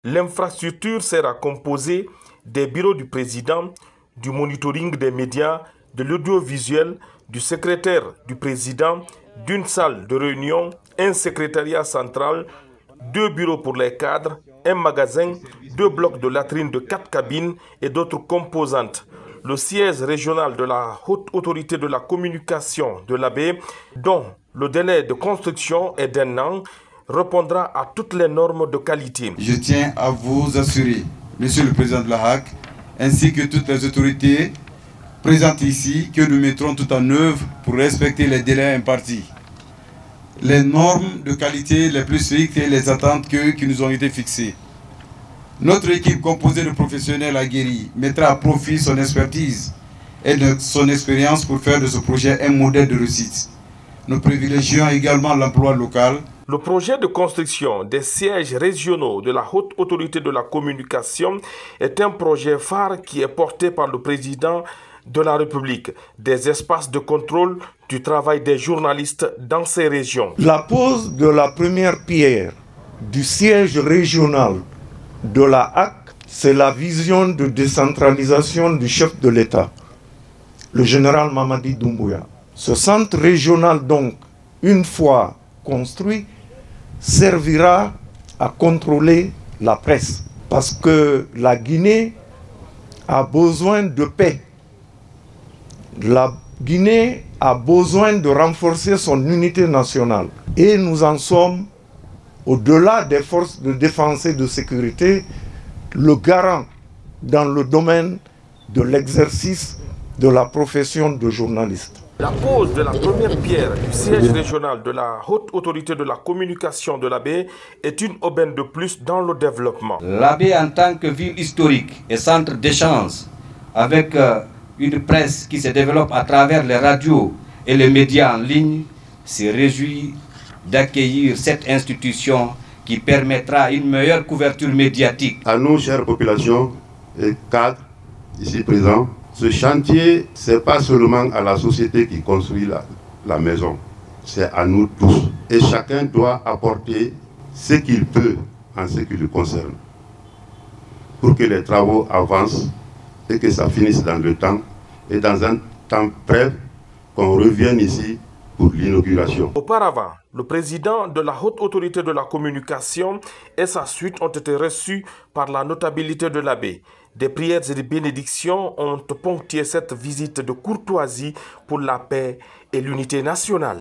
L'infrastructure sera composée des bureaux du président, du monitoring des médias, de l'audiovisuel, du secrétaire du président, d'une salle de réunion, un secrétariat central, 2 bureaux pour les cadres, un magasin, 2 blocs de latrines de 4 cabines et d'autres composantes. Le siège régional de la Haute Autorité de la Communication de la baie, dont le délai de construction est d'1 an, répondra à toutes les normes de qualité. Je tiens à vous assurer, Monsieur le Président de la HAC, ainsi que toutes les autorités présentes ici, que nous mettrons tout en œuvre pour respecter les délais impartis, les normes de qualité les plus strictes et les attentes qui nous ont été fixées. Notre équipe composée de professionnels aguerris mettra à profit son expertise et son expérience pour faire de ce projet un modèle de réussite. Nous privilégions également l'emploi local. Le projet de construction des sièges régionaux de la Haute Autorité de la Communication est un projet phare qui est porté par le président de la République, des espaces de contrôle du travail des journalistes dans ces régions. La pose de la première pierre du siège régional de la HAC, c'est la vision de décentralisation du chef de l'État, le général Mamadi Doumbouya. Ce centre régional, donc, une fois construit, servira à contrôler la presse. Parce que la Guinée a besoin de paix. La Guinée a besoin de renforcer son unité nationale. Et nous en sommes, au-delà des forces de défense et de sécurité, le garant dans le domaine de l'exercice de la profession de journaliste. La pose de la première pierre du siège régional de la Haute Autorité de la Communication de la baie est une aubaine de plus dans le développement. La baie en tant que ville historique et centre d'échange, avec une presse qui se développe à travers les radios et les médias en ligne, se réjouit d'accueillir cette institution qui permettra une meilleure couverture médiatique. À nous, chères populations et cadres ici présents, ce chantier, ce n'est pas seulement à la société qui construit la maison, c'est à nous tous. Et chacun doit apporter ce qu'il peut en ce qui le concerne, pour que les travaux avancent et que ça finisse dans le temps, et dans un temps bref, qu'on revienne ici pour l'inauguration. Auparavant, le président de la Haute Autorité de la Communication et sa suite ont été reçus par la notabilité de la baie. Des prières et des bénédictions ont ponctué cette visite de courtoisie pour la paix et l'unité nationale.